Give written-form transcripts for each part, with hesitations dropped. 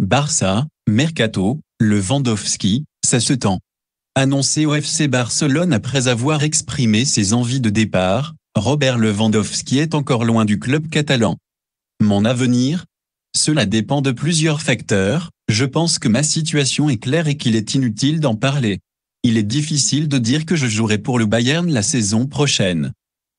Barça, Mercato, Lewandowski, ça se tend. Annoncé au FC Barcelone après avoir exprimé ses envies de départ, Robert Lewandowski est encore loin du club catalan. Mon avenir? Cela dépend de plusieurs facteurs, je pense que ma situation est claire et qu'il est inutile d'en parler. Il est difficile de dire que je jouerai pour le Bayern la saison prochaine.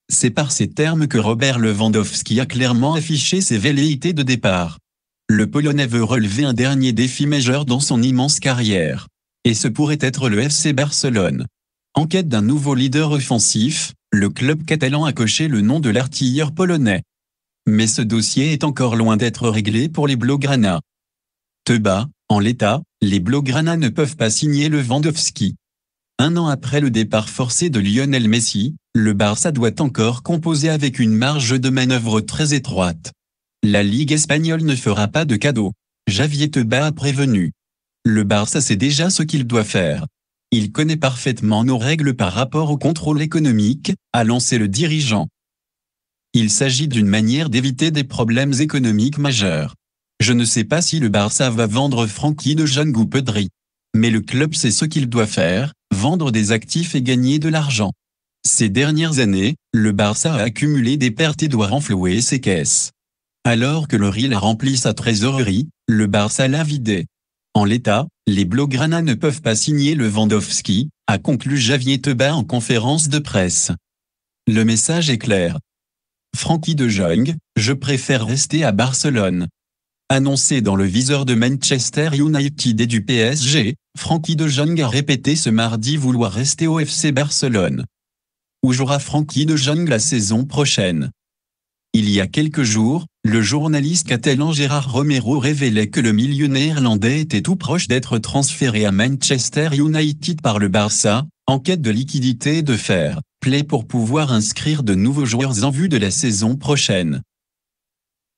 C'est par ces termes que Robert Lewandowski a clairement affiché ses velléités de départ. Le Polonais veut relever un dernier défi majeur dans son immense carrière. Et ce pourrait être le FC Barcelone. En quête d'un nouveau leader offensif, le club catalan a coché le nom de l'artilleur polonais. Mais ce dossier est encore loin d'être réglé pour les Blaugrana. Teba, en l'état, les Blaugrana ne peuvent pas signer Lewandowski. Un an après le départ forcé de Lionel Messi, le Barça doit encore composer avec une marge de manœuvre très étroite. La Ligue espagnole ne fera pas de cadeau. Javier Tebas a prévenu. Le Barça sait déjà ce qu'il doit faire. Il connaît parfaitement nos règles par rapport au contrôle économique, a lancé le dirigeant. Il s'agit d'une manière d'éviter des problèmes économiques majeurs. Je ne sais pas si le Barça va vendre Frenkie de Jong ou Pedri. Mais le club sait ce qu'il doit faire, vendre des actifs et gagner de l'argent. Ces dernières années, le Barça a accumulé des pertes et doit renflouer ses caisses. Alors que le Real a rempli sa trésorerie, le Barça l'a vidé. En l'état, les Blaugrana ne peuvent pas signer Lewandowski, a conclu Javier Tebas en conférence de presse. Le message est clair. Frenkie de Jong, je préfère rester à Barcelone. Annoncé dans le viseur de Manchester United et du PSG, Frenkie de Jong a répété ce mardi vouloir rester au FC Barcelone. Où jouera Frenkie de Jong la saison prochaine? Il y a quelques jours, le journaliste catalan Gérard Romero révélait que le milieu néerlandais était tout proche d'être transféré à Manchester United par le Barça, en quête de liquidité et de fair play pour pouvoir inscrire de nouveaux joueurs en vue de la saison prochaine.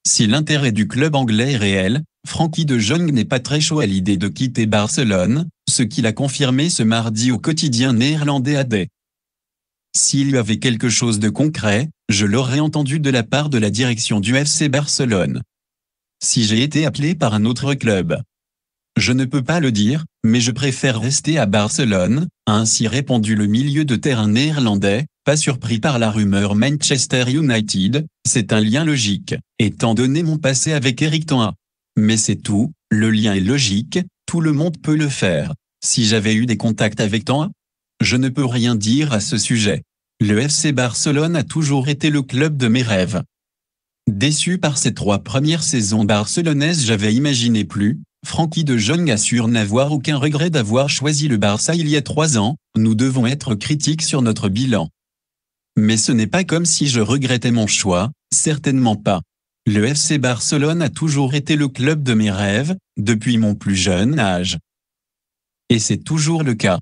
Si l'intérêt du club anglais est réel, Frenkie de Jong n'est pas très chaud à l'idée de quitter Barcelone, ce qu'il a confirmé ce mardi au quotidien néerlandais AD. S'il y avait quelque chose de concret, je l'aurais entendu de la part de la direction du FC Barcelone. Si j'ai été appelé par un autre club, je ne peux pas le dire, mais je préfère rester à Barcelone, a ainsi répondu le milieu de terrain néerlandais, pas surpris par la rumeur Manchester United, c'est un lien logique, étant donné mon passé avec Eric Ten Hag. Mais c'est tout, le lien est logique, tout le monde peut le faire. Si j'avais eu des contacts avec Ten Hag, je ne peux rien dire à ce sujet. Le FC Barcelone a toujours été le club de mes rêves. Déçu par ces 3 premières saisons barcelonaises, j'avais imaginé plus. Frenkie de Jong assure n'avoir aucun regret d'avoir choisi le Barça il y a 3 ans, nous devons être critiques sur notre bilan. Mais ce n'est pas comme si je regrettais mon choix, certainement pas. Le FC Barcelone a toujours été le club de mes rêves, depuis mon plus jeune âge. Et c'est toujours le cas.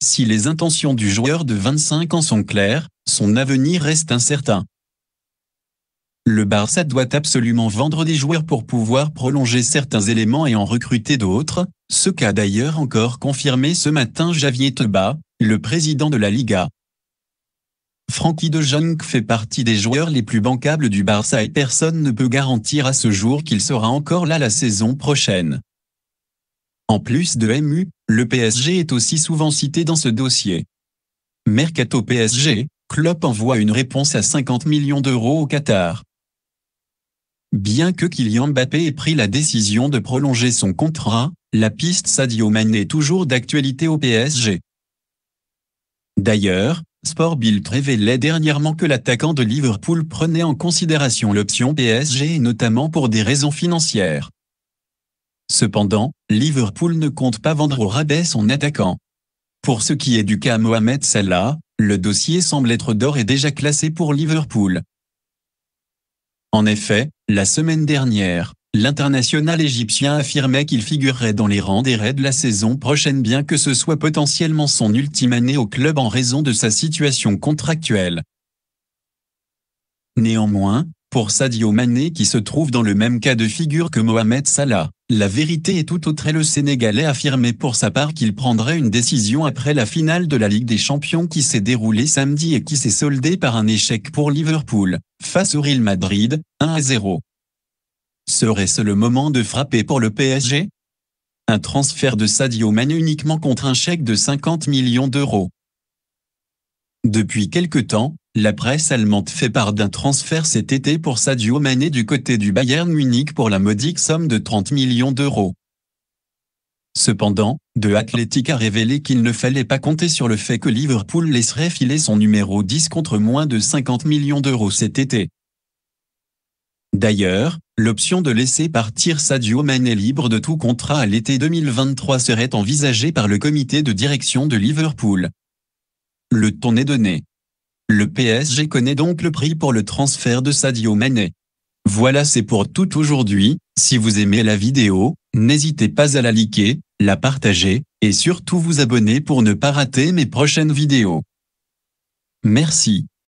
Si les intentions du joueur de 25 ans sont claires, son avenir reste incertain. Le Barça doit absolument vendre des joueurs pour pouvoir prolonger certains éléments et en recruter d'autres, ce qu'a d'ailleurs encore confirmé ce matin Javier Tebas, le président de la Liga. Frenkie de Jong fait partie des joueurs les plus bancables du Barça et personne ne peut garantir à ce jour qu'il sera encore là la saison prochaine. En plus de MU, le PSG est aussi souvent cité dans ce dossier. Mercato PSG, Klopp envoie une réponse à 50 millions d'euros au Qatar. Bien que Kylian Mbappé ait pris la décision de prolonger son contrat, la piste Sadio Mané est toujours d'actualité au PSG. D'ailleurs, Sport Bild révélait dernièrement que l'attaquant de Liverpool prenait en considération l'option PSG et notamment pour des raisons financières. Cependant, Liverpool ne compte pas vendre au rabais son attaquant. Pour ce qui est du cas Mohamed Salah, le dossier semble être d'ores et déjà classé pour Liverpool. En effet, la semaine dernière, l'international égyptien affirmait qu'il figurerait dans les rangs des Reds la saison prochaine bien que ce soit potentiellement son ultime année au club en raison de sa situation contractuelle. Néanmoins, pour Sadio Mané qui se trouve dans le même cas de figure que Mohamed Salah, la vérité est tout autre et le Sénégalais affirmait pour sa part qu'il prendrait une décision après la finale de la Ligue des Champions qui s'est déroulée samedi et qui s'est soldée par un échec pour Liverpool, face au Real Madrid, 1-0. Serait-ce le moment de frapper pour le PSG? Un transfert de Sadio Mané uniquement contre un chèque de 50 millions d'euros. Depuis quelque temps, la presse allemande fait part d'un transfert cet été pour Sadio Mané du côté du Bayern Munich pour la modique somme de 30 millions d'euros. Cependant, The Athletic a révélé qu'il ne fallait pas compter sur le fait que Liverpool laisserait filer son numéro 10 contre moins de 50 millions d'euros cet été. D'ailleurs, l'option de laisser partir Sadio Mané libre de tout contrat à l'été 2023 serait envisagée par le comité de direction de Liverpool. Le ton est donné. Le PSG connaît donc le prix pour le transfert de Sadio Mané. Voilà, c'est pour tout aujourd'hui. Si vous aimez la vidéo, n'hésitez pas à la liker, la partager, et surtout vous abonner pour ne pas rater mes prochaines vidéos. Merci.